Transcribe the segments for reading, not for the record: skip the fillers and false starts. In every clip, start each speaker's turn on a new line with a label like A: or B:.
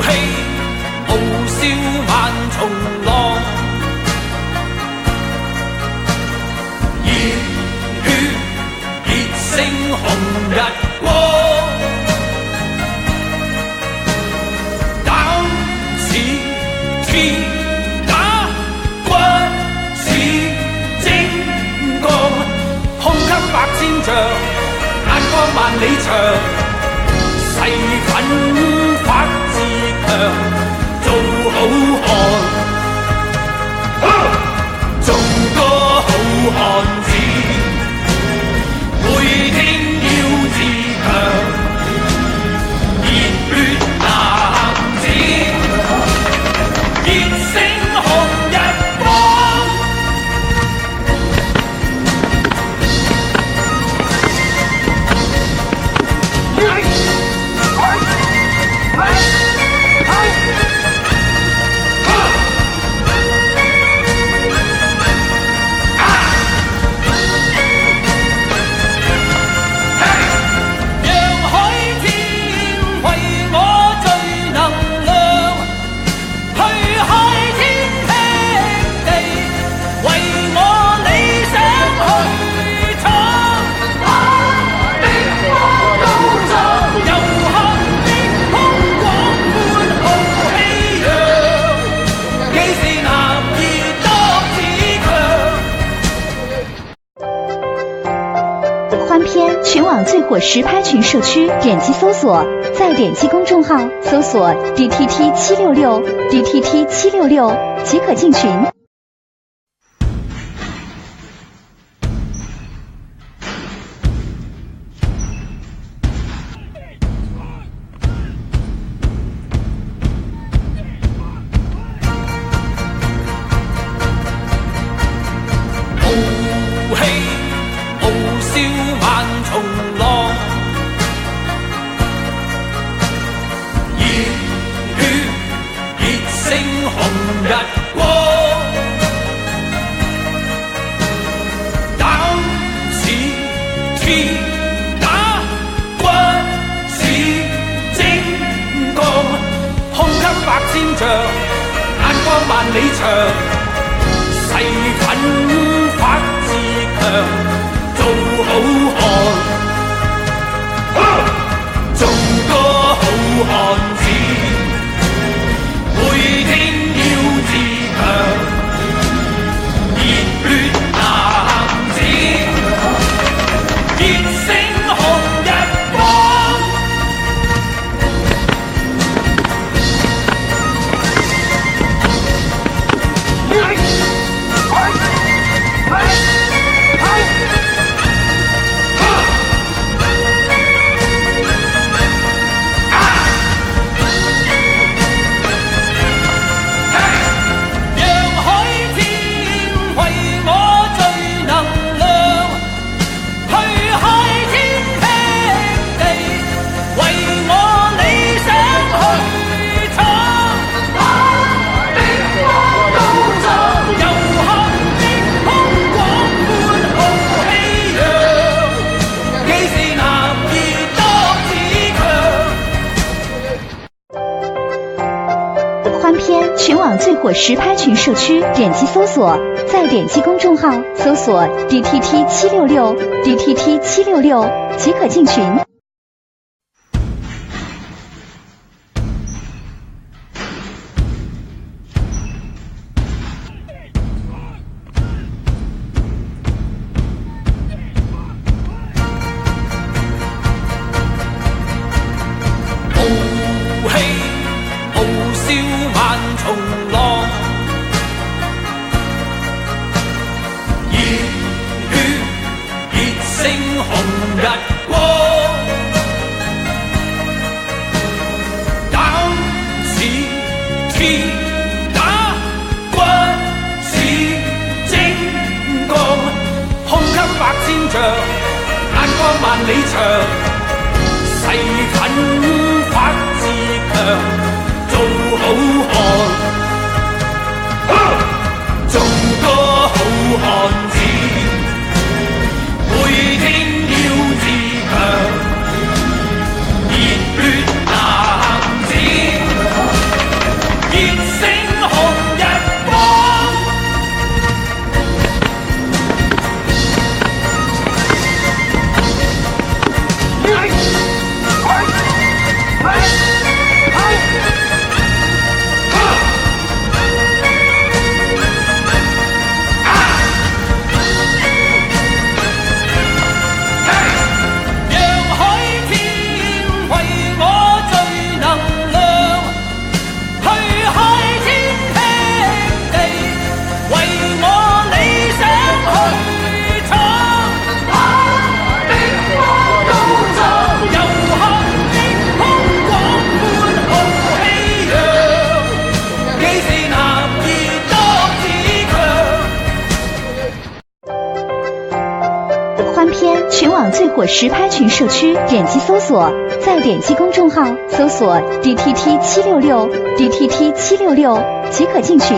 A: 氣傲笑萬重浪，熱血熱勝紅日光，膽似鐵打，骨似精鋼，胸襟百千丈，眼光萬里長。誓奮發自強，做好漢，做個好漢子，每天要自強，熱血男子，熱勝紅日光。
B: 欢片全网最火实拍群社区，点击搜索，再点击公众号搜索 DTT766 DTT766 即可进群。全网最火实拍群社区，点击搜索，再点击公众号搜索 DTT766 DTT766 即可进群。火实拍群社区，点击搜索，再点击公众号搜索 DTT766 DTT766 即可进群。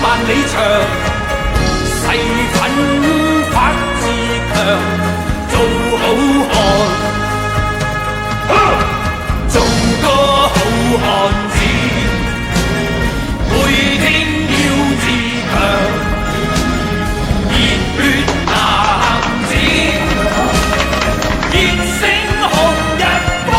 A: 萬里長，誓奮發自強，做好漢，做個好漢子，每天要自強，熱血男子，熱星紅日光。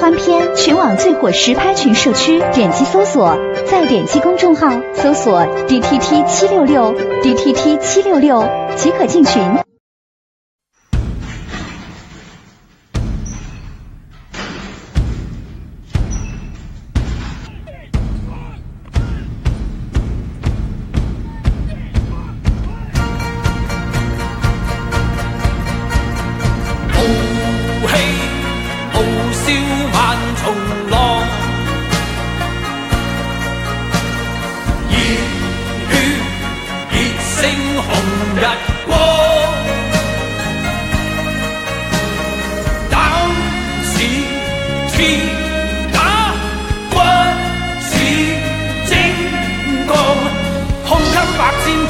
B: 欢篇全网最火实拍群社区，点击搜索，再点击公众号搜索 DTT766 DTT766 即可进群。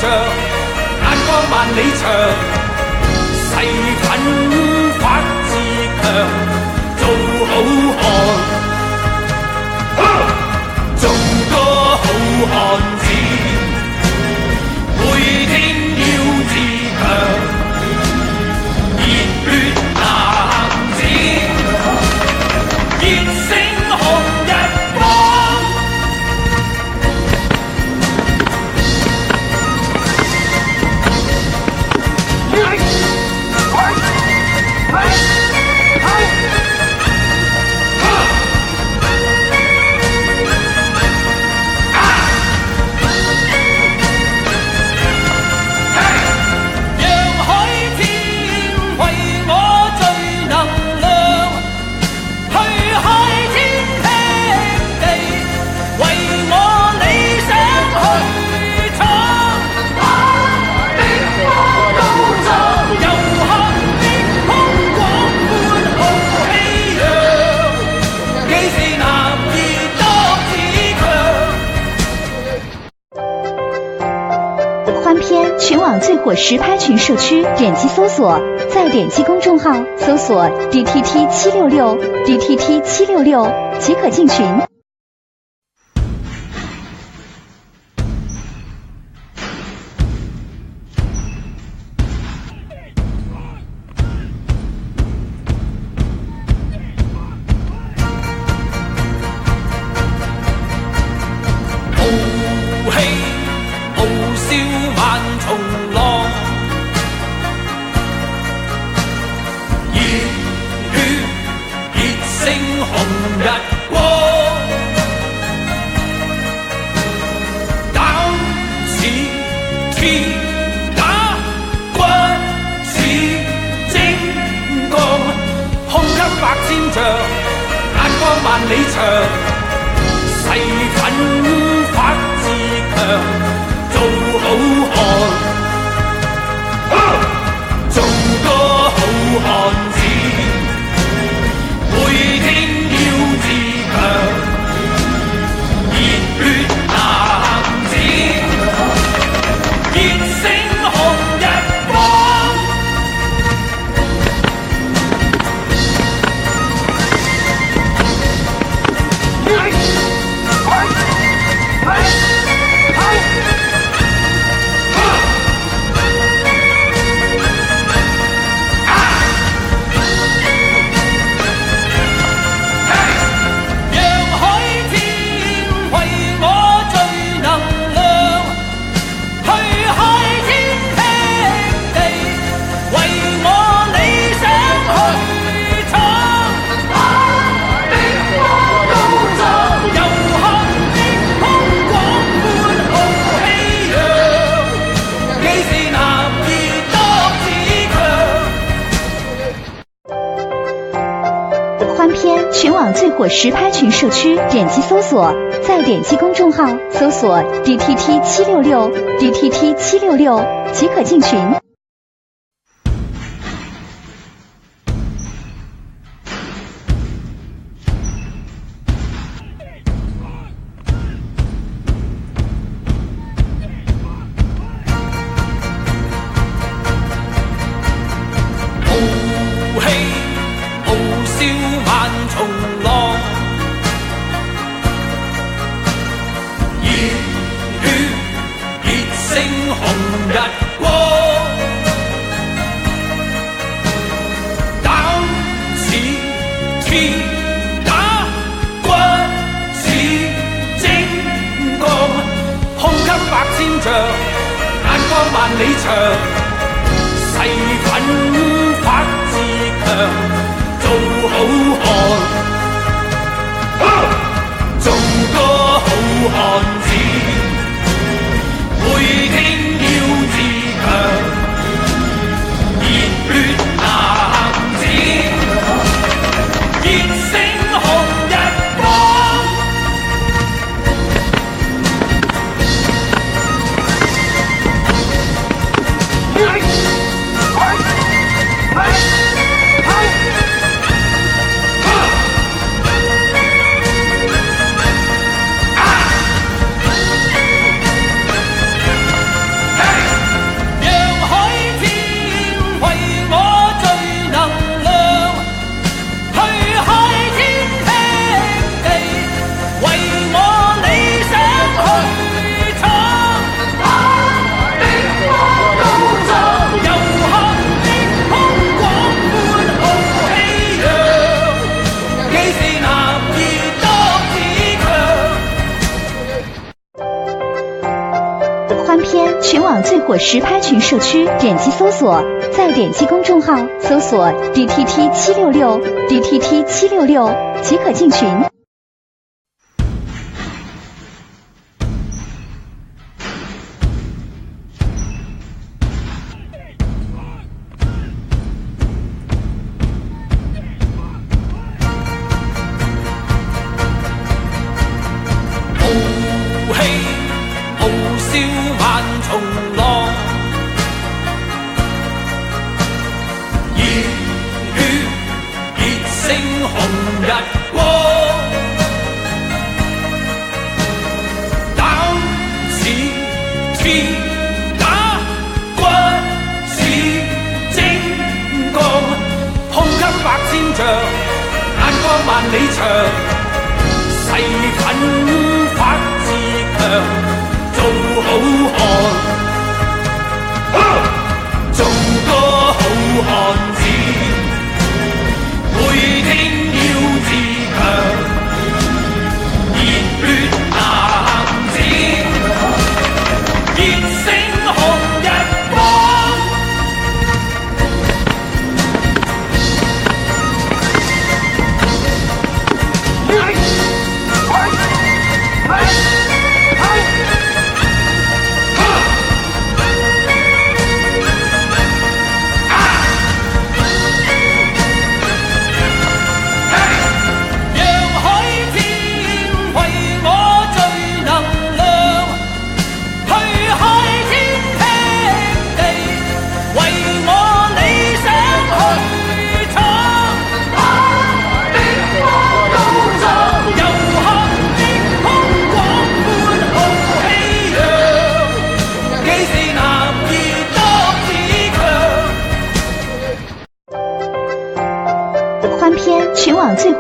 A: 眼光萬里長，誓奮發自強，做好漢，做個好漢子，每天要自強，熱血男子，熱星紅日光。
B: 欢篇全网最火实拍群社区，点击搜索，再点击公众号搜索 DTT766 DTT766 即可进群。
A: 鐵打軍千丈，眼光萬里長，誓奮發自強，做好漢。做個好漢子，每天要自強，熱血男子，熱星紅日光。
B: 全网最火实拍群社区，点击搜索，再点击公众号搜索 DTT766 DTT766 即可进群。
A: 眼光萬里長，誓奮發自強，做好漢。做個好漢子，每天要自強，熱血男子，熱星紅日光。
B: 全网最火实拍群社区，点击搜索，再点击公众号搜索 DTT766 DTT766 即可进群。
A: 眼光萬里長，誓奮發自強，做好漢。做個好漢子，每天要自強，熱血男子，熱星紅日光。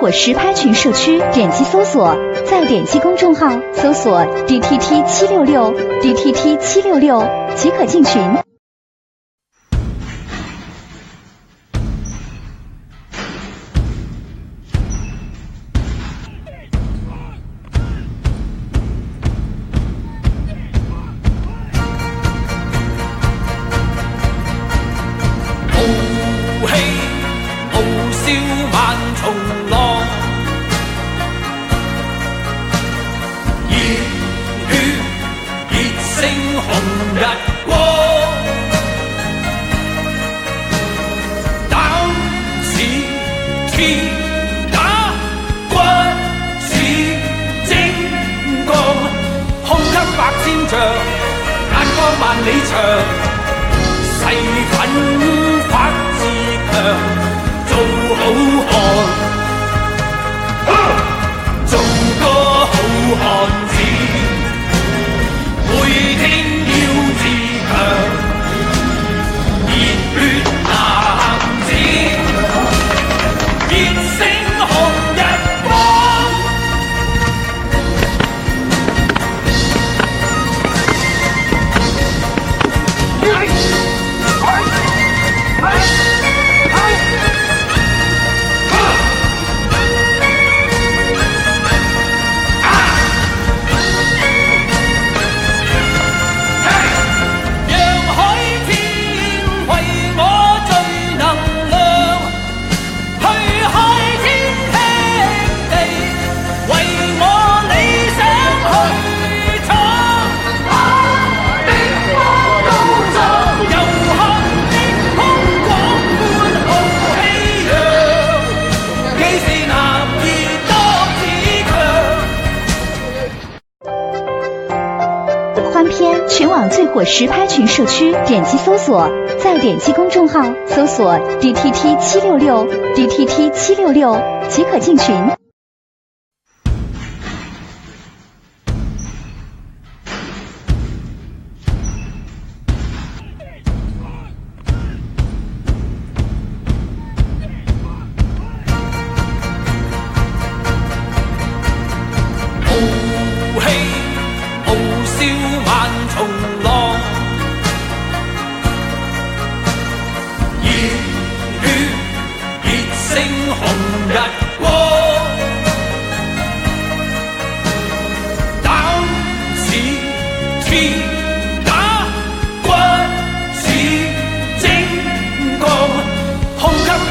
B: 火实拍群社区，点击搜索，再点击公众号搜索 DTT766 即可进群。全网最火实拍群社区，点击搜索，再点击公众号搜索 DTT766 即可进群。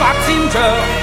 A: 百千丈。